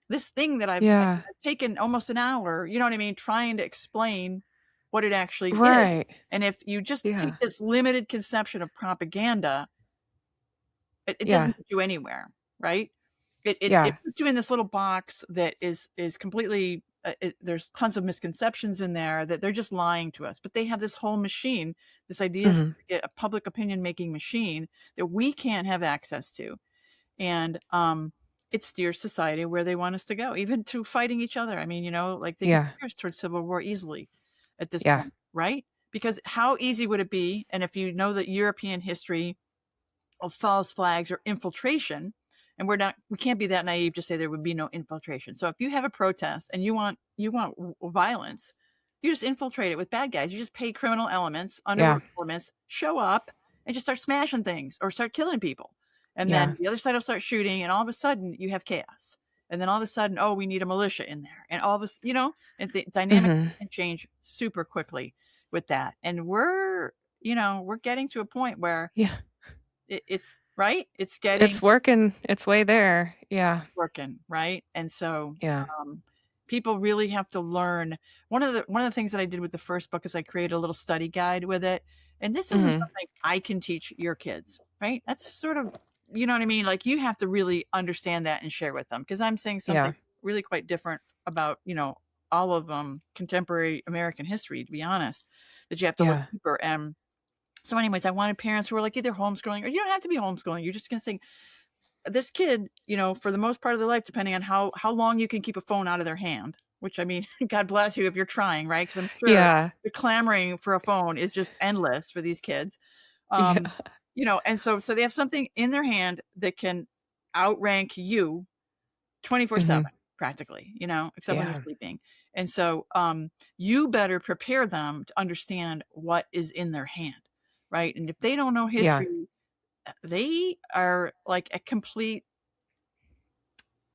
This thing that Yeah. I've taken almost an hour, you know what I mean, trying to explain what it actually is. Right. And if you just take Yeah. this limited conception of propaganda, it Yeah. doesn't get you anywhere, right? It Yeah. puts you in this little box that is completely there's tons of misconceptions in there that they're just lying to us. But they have this whole machine, this idea Mhm. syndicate, a public opinion making machine that we can't have access to, and it steers society where they want us to go, even to fighting each other. I mean, like they can Yeah. steer us towards civil war easily at this Yeah. point, right? Because how easy would it be? And if you know that European history of false flags or infiltration, and we can't be that naive to say there would be no infiltration. So if you have a protest and you want violence, you just infiltrate it with bad guys. You just pay criminal elements, Yeah. underworld elements, show up and just start smashing things or start killing people. And Yeah. then the other side will start shooting, and all of a sudden you have chaos. And then all of a sudden, oh, we need a militia in there. And all of us, and the dynamic Mhm. can change super quickly with that. And we're getting to a point where Yeah. it's right. It's getting It's working its way there. Yeah. working, right? And so, Yeah. people really have to learn. One of the things that I did with the first book is I created a little study guide with it, and this isn't Mhm. something I can teach your kids, right? That's sort of, you know what I mean? Like, you have to really understand that and share with them, because I'm saying Yeah. something really quite different about, all of contemporary American history, to be honest, that you have to look Yeah. deeper. And so, anyways, I wanted parents who were like either homeschooling, or you don't have to be homeschooling. You're just going to say, this kid, for the most part of their life, depending on how long you can keep a phone out of their hand, which, I mean, God bless you if you're trying, right? Because I'm sure Yeah. the clamoring for a phone is just endless for these kids. Yeah. Um, and so they have something in their hand that can outrank you 24/7 Mhm. practically, except when they're Yeah. sleeping. And so you better prepare them to understand what is in their hand, right? And if they don't know Yeah. history, they are like a complete,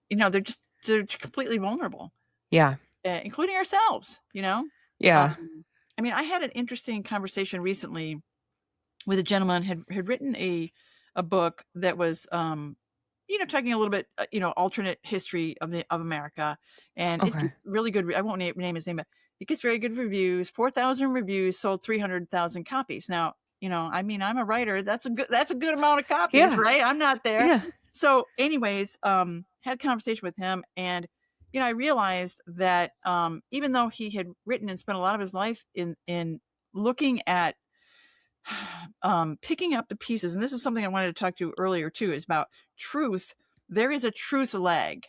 they're completely vulnerable, Yeah. including ourselves. Yeah. Um, I mean, I had an interesting conversation recently with a gentleman had written a book that was, talking a little bit, alternate history of America, and it Okay. gets really good. I won't name his name, but it gets very good reviews. 4,000 reviews, sold 300,000 copies. Now, I mean, I'm a writer. That's a good amount of copies, Yeah. right? I'm not there. Yeah. So, anyways, had a conversation with him, and I realized that even though he had written and spent a lot of his life in looking at picking up the pieces, and this is something I wanted to talk to you earlier too, is about truth. There is a truth lag,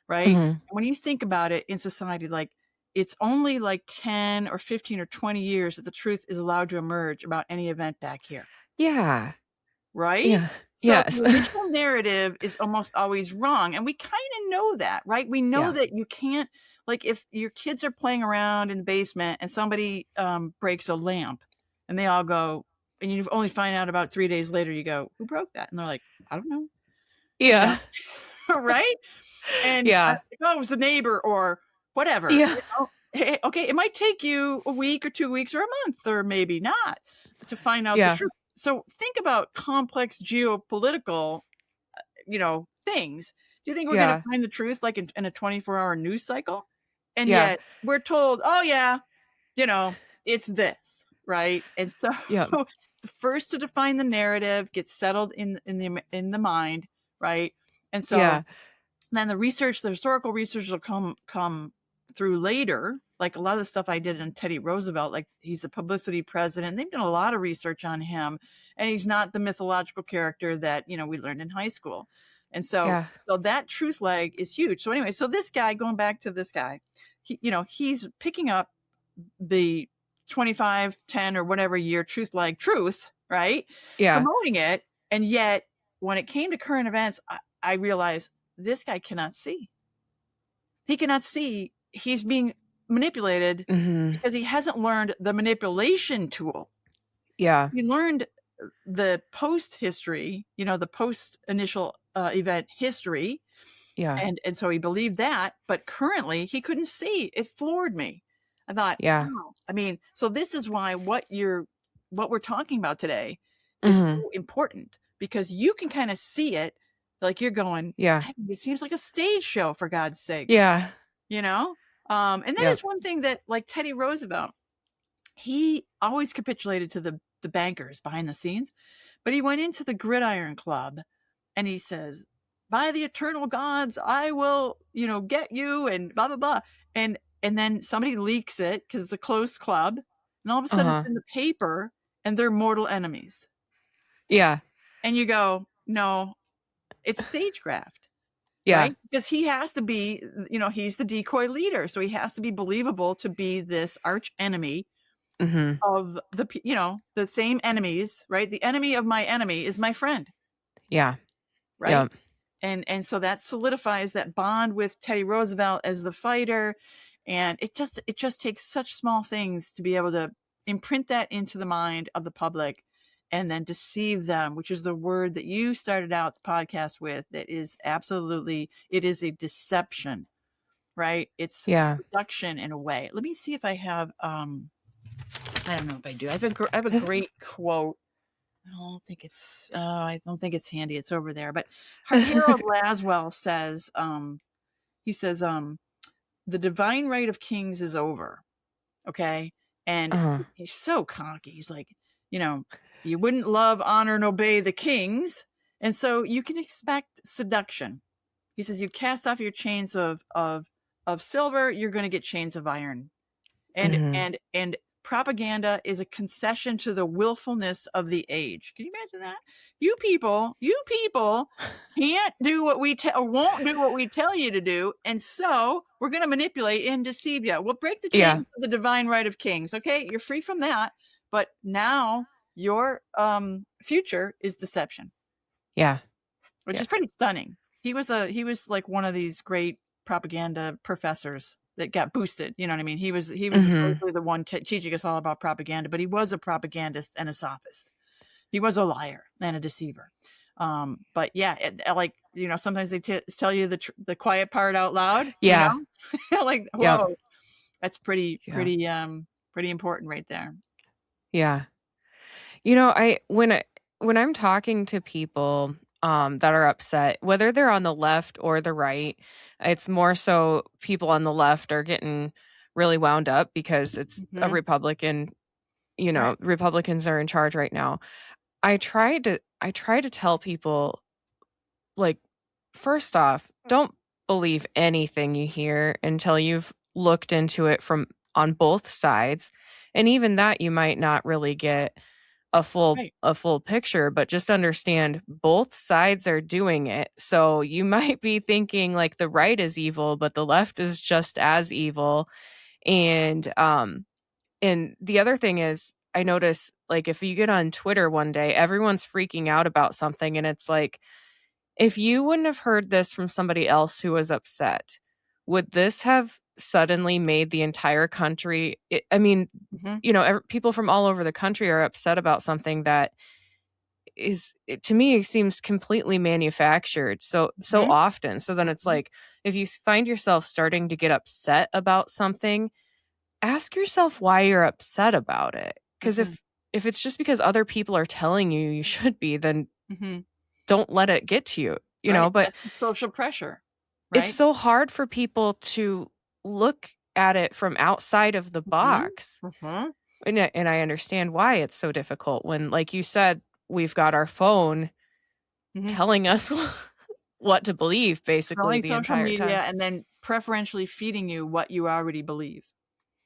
right? Mhm. And when you think about it in society, like it's only like 10 or 15 or 20 years that the truth is allowed to emerge about any event back here. Yeah. Right? Yeah. So Yes. the initial narrative is almost always wrong, and we kinda know that, right? We know Yeah. that you can't, like, if your kids are playing around in the basement and somebody, breaks a lamp, and they all go and you only find out about 3 days later, you go, "Who broke that?" And they're like, "I don't know." You know? Yeah. Right? And, Yeah. "Oh, it was a neighbor," or whatever, Yeah. Okay, it might take you a week or 2 weeks or a month or maybe not to find out the Yeah. truth. So think about complex geopolitical, things. Do you think we're gonna Yeah. find the truth like in a 24-hour news cycle? And Yeah. yet we're told, "Oh yeah, you know, it's this," right? And so Yeah. the first to define the narrative gets settled in the mind, right? And so Yeah. then the historical research will come through later. Like a lot of the stuff I did on Teddy Roosevelt, like he's a publicity president. They've done a lot of research on him, and he's not the mythological character that we learned in high school. And so, Yeah. so that truth leg is huge. So anyway, so this guy, going back to this guy, he's picking up the 25, 10, or whatever year truth, right? Yeah. Promoting it. And yet, when it came to current events, I realized this guy cannot see. He cannot see he's being manipulated Mhm. because he hasn't learned the manipulation tool. Yeah. He learned the post history, the post initial event history, Yeah. and so he believed that, but currently he couldn't see. It floored me. I thought, Yeah. wow. I mean, so this is why what we're talking about today is Mhm. so important, because you can kind of see it, like you're going, Yeah. it seems like a stage show, for God's sakes, Yeah. you know? And that Yep. is one thing that, like Teddy Roosevelt, he always capitulated to the bankers behind the scenes, but he went into the Gridiron Club and he says, "By the eternal gods, I will, get you," and blah blah blah. And then somebody leaks it because it's a closed club, and all of a sudden it's Uh-huh. in the paper, and they're mortal enemies. Yeah. And you go, no, it's stagecraft, Yeah. right? Because he has to be, he's the decoy leader, so he has to be believable to be this arch enemy Mhm. of the same enemies, right? The enemy of my enemy is my friend, Yeah. right? Yep. And so that solidifies that bond with Teddy Roosevelt as the fighter, and it just takes such small things to be able to imprint that into the mind of the public and then deceive them, which is the word that you started out the podcast with. That is absolutely, it is a deception, right? It's Yeah. seduction in a way. Let me see if I have I don't know if I do. I have a great quote. I don't think it's handy. It's over there. But Harold Laswell says, he says, the divine right of kings is over. Okay. And Uh-huh. he's so cocky. He's like, you know, you wouldn't love, honor, and obey the kings. And so you can expect seduction. He says, you cast off your chains of silver, you're going to get chains of iron. Mhm. And propaganda is a concession to the willfulness of the age. Can you imagine that? You people can't do what we tell, or won't do what we tell you to do, and so we're going to manipulate and deceive you. We'll break the chains Yeah. of the divine right of kings. Okay, you're free from that, but now your future is deception, Yeah. which Yeah. is pretty stunning. He was like one of these great propaganda professors that got boosted. You know what I mean? He was Mhm. supposedly the one teaching us all about propaganda, but he was a propagandist and a sophist. He was a liar and a deceiver. But yeah, like sometimes they tell you the quiet part out loud. Yeah. Like Yep. whoa, that's pretty Yeah. pretty pretty important right there. Yeah. I when I'm talking to people that are upset, whether they're on the left or the right, it's more so people on the left are getting really wound up because it's a Hmm. Republican, Right. Republicans are in charge right now. I try to tell people, like, first off, don't believe anything you hear until you've looked into it from on both sides, and even that you might not really get Right. a full picture, but just understand both sides are doing it. So you might be thinking like the right is evil, but the left is just as evil. And the other thing is I notice like if you get on Twitter one day, everyone's freaking out about something and it's like if you wouldn't have heard this from somebody else who was upset, would this have suddenly made the entire country I mean, Mhm. people from all over the country are upset about something that to me it seems completely manufactured so Mhm. often. So then it's Mhm. like if you find yourself starting to get upset about something, ask yourself why you're upset about it. Because Mhm. if it's just because other people are telling you you should be, then Mhm. don't let it get to you, Right. but That's the social pressure, it's right? so hard for people to look at it from outside of the Mhm. box, Mhm. and I understand why it's so difficult when, like you said, we've got our phone Mhm. telling us what to believe basically Scrolling the social entire media time. and then preferentially feeding you what you already believe.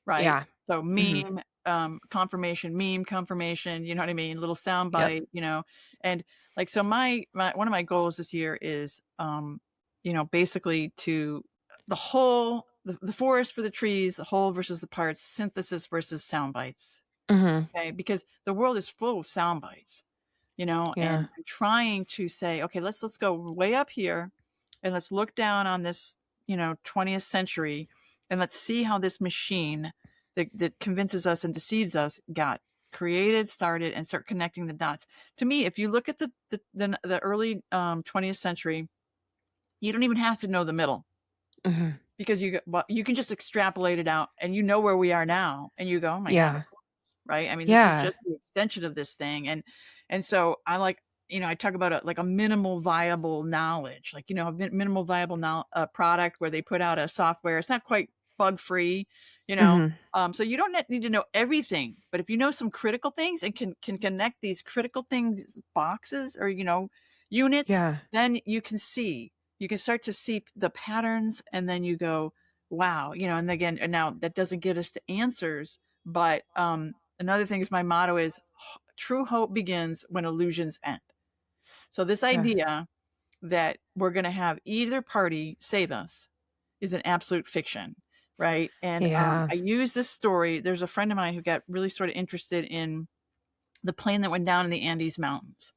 Right? Yeah. So Mhm. meme confirmation, you know what I mean? Little Yep. soundbite, and like so my one of my goals this year is basically to the forest for the trees, the whole versus the parts, synthesis versus sound bites. Mhm. Okay, because the world is full of sound bites, Yeah. and I'm trying to say, okay, let's go way up here and let's look down on this, 20th century and let's see how this machine that convinces us and deceives us got created, started, and start connecting the dots. To me, if you look at the early 20th century, you don't even have to know the middle Mhm. because you can just extrapolate it out and you know where we are now and you go, oh my God, Yeah. right? I mean, this is Yeah. just the extension of this thing, and so I like, I talk about like a minimal viable knowledge, like a minimal viable product where they put out a software. It's not quite bug free, you know. Mhm. So you don't need to know everything, but if you know some critical things and can connect these critical things boxes or units, Yeah. then you can start to see the patterns, and then you go, wow, and again, and now that doesn't get us to answers, but another thing is my motto is true hope begins when illusions end. So this Yeah. idea that we're going to have either party save us is an absolute fiction, right? And Yeah. I use this story. There's a friend of mine who got really sort of interested in the plane that went down in the Andes Mountains.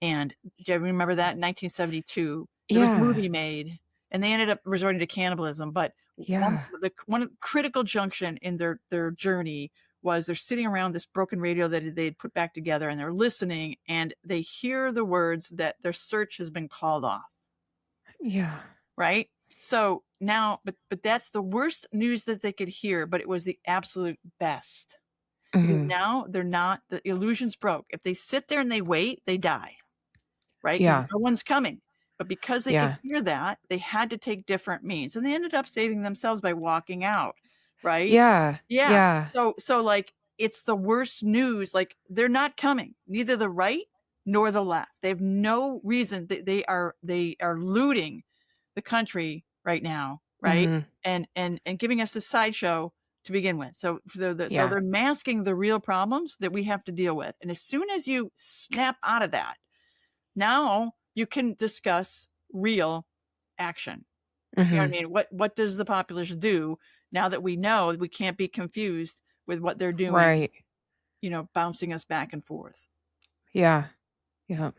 And do you remember that in 1972? There was a Yeah. movie made, and they ended up resorting to cannibalism. But Yeah. one of the critical junction in their journey was they're sitting around this broken radio that they'd put back together, and they're listening, and they hear the words that their search has been called off. Yeah. Right. So now, but that's the worst news that they could hear, but it was the absolute best because Mhm. now they're not the illusions broke. If they sit there and they wait, they die, right? Because Yeah. no one's coming. But because they could Yeah. hear that, they had to take different means, and they ended up saving themselves by walking out, right? Yeah. Yeah. Yeah. So like it's the worst news. Like they're not coming, neither the right nor the left. They have no reason. They are looting the country right now, right? Mhm. And giving us a sideshow to begin with. So so Yeah. they're masking the real problems that we have to deal with. And as soon as you snap out of that, now you can discuss real action. You know what Mhm. I mean? What does the populace do now that we know we can't be confused with what they're doing, Right. bouncing us back and forth. Yeah. Yeah.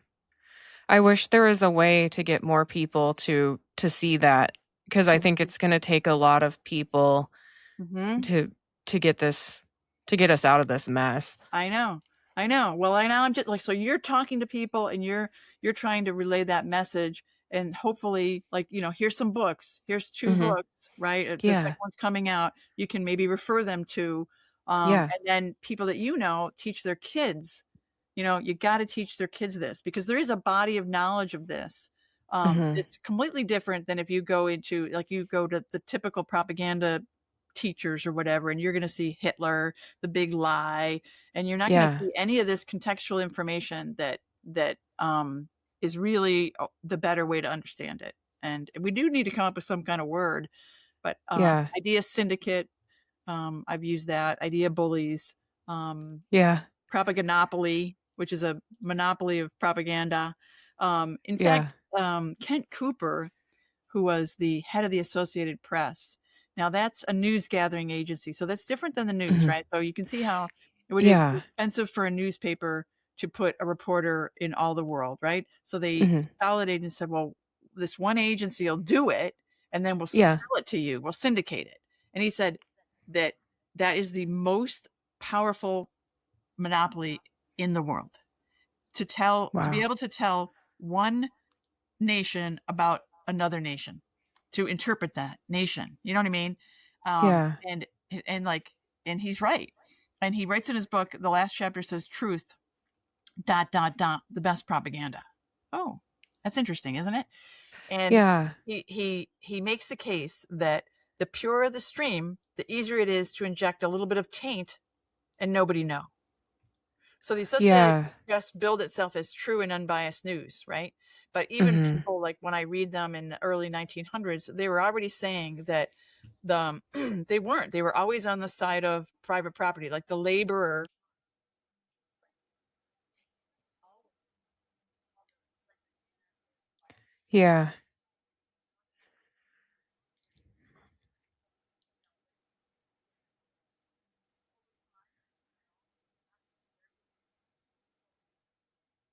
I wish there was a way to get more people to see that because I think Mhm. it's gonna take a lot of people Mhm. to to get this to get us out of this mess. I know. I know. Well, I now I'm just like, so you're talking to people and you're trying to relay that message, and hopefully, like, here's some books. Here's two Mhm. books, right? The second Yeah. one's coming out. You can maybe refer them to, Yeah. and then people that teach their kids. You got to teach their kids this because there is a body of knowledge of this. Mhm. It's completely different than if you go into, like, you go to the typical propaganda teachers or whatever, and you're going to see Hitler, the big lie, and you're not going to Yeah. see any of this contextual information that is really the better way to understand it. and we do need to come up with some kind of word, but Yeah. idea syndicate, I've used that. Idea bullies, um, Yeah. propagandopoly, which is a monopoly of propaganda. In Yeah. fact, Kent Cooper, who was the head of the Associated Press. Now that's a news gathering agency, so that's different than the news, Mhm. right? So you can see how it would be Yeah. expensive for a newspaper to put a reporter in all the world, right? So they Mhm. consolidated and said, well, this one agency will do it, and then we'll Yeah. sell it to you. We'll syndicate it. And he said that that is the most powerful monopoly in the world, to be Wow. able to tell one nation about another nation, to interpret that nation. You know what I mean? Yeah. And like, and he's right. And he writes in his book, the last chapter says, "Truth dot dot dot the best propaganda." Oh, that's interesting, isn't it? And Yeah. he makes the case that the purer the stream, the easier it is to inject a little bit of taint and nobody know. So the Associated Yeah. Press billed itself as true and unbiased news, right? But even Mhm. people like when I read them in the early 1900s, they were already saying that the they weren't. They were always on the side of private property, like the laborer. Yeah.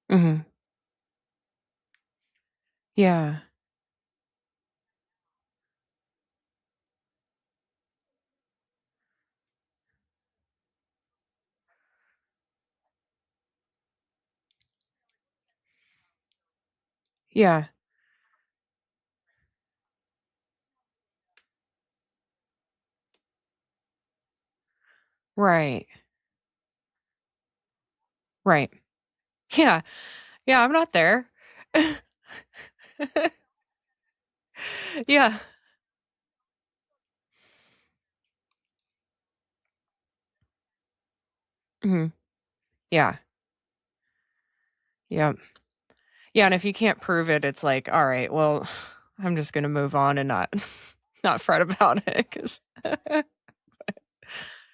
Mhm. Yeah. Yeah. Right. Right. Yeah. Yeah, I'm not there. Yeah. Mhm. Yeah. Yep. Yeah, and if you can't prove it, it's like, "All right, well, I'm just gonna move on and not not fret about it." 'Cause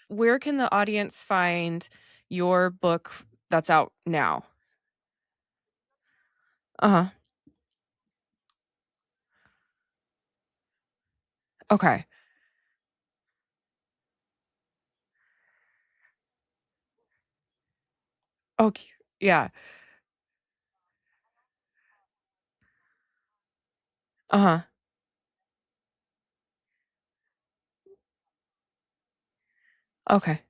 where can the audience find your book that's out now? Uh-huh. Okay. Okay. Yeah. Uh-huh. Okay.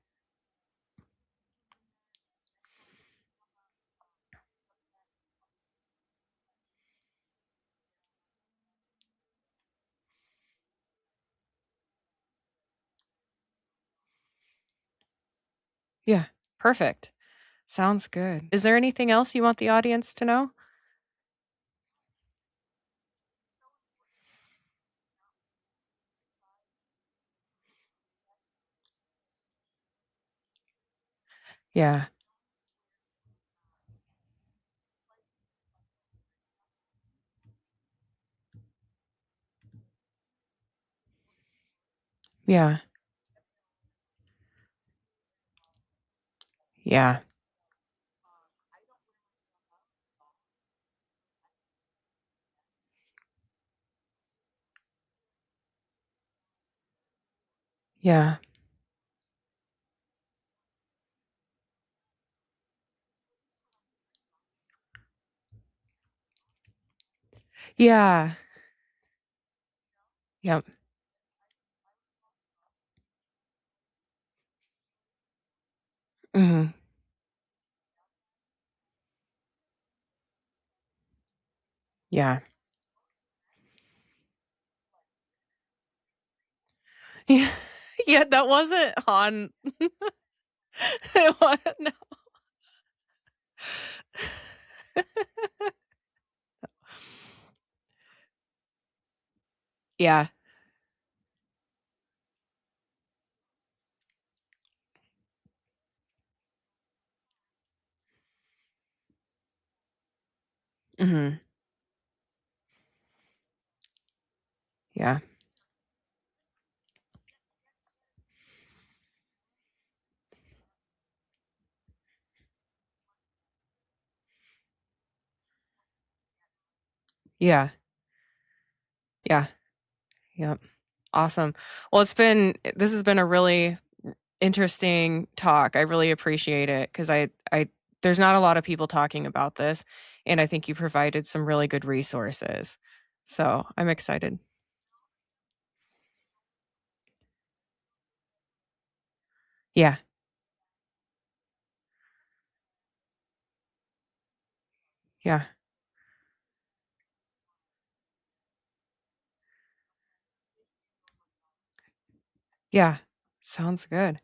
Yeah. Perfect. Sounds good. Is there anything else you want the audience to know? Yeah. Yeah. Yeah. Yeah. Yeah. Yep. Mhm. Yeah. Yeah. Yeah, that wasn't on it wa no. Yeah. Mhm. Yeah. Yeah. Yeah. Yep. Awesome. Well, this has been a really interesting talk. I really appreciate it because I there's not a lot of people talking about this, and I think you provided some really good resources. So I'm excited. Yeah. Yeah. Yeah. Sounds good.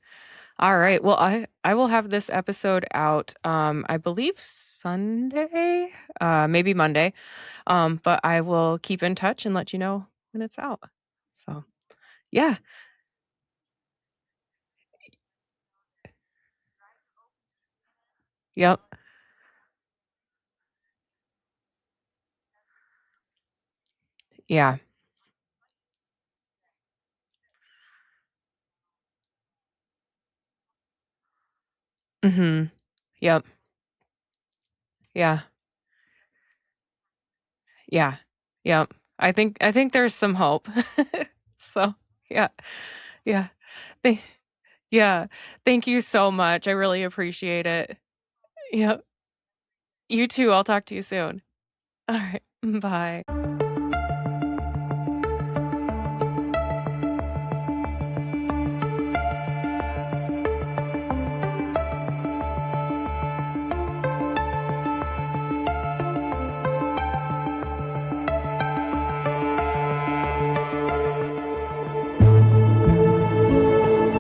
All right. Well, I will have this episode out I believe Sunday, maybe Monday. But I will keep in touch and let you know when it's out. So, yeah. Yep. Yeah. Mhm. Yep. Yeah. Yeah. Yep. I think there's some hope. So, yeah. Yeah. Thank yeah. Thank you so much. I really appreciate it. Yep. You too. I'll talk to you soon. All right. Bye.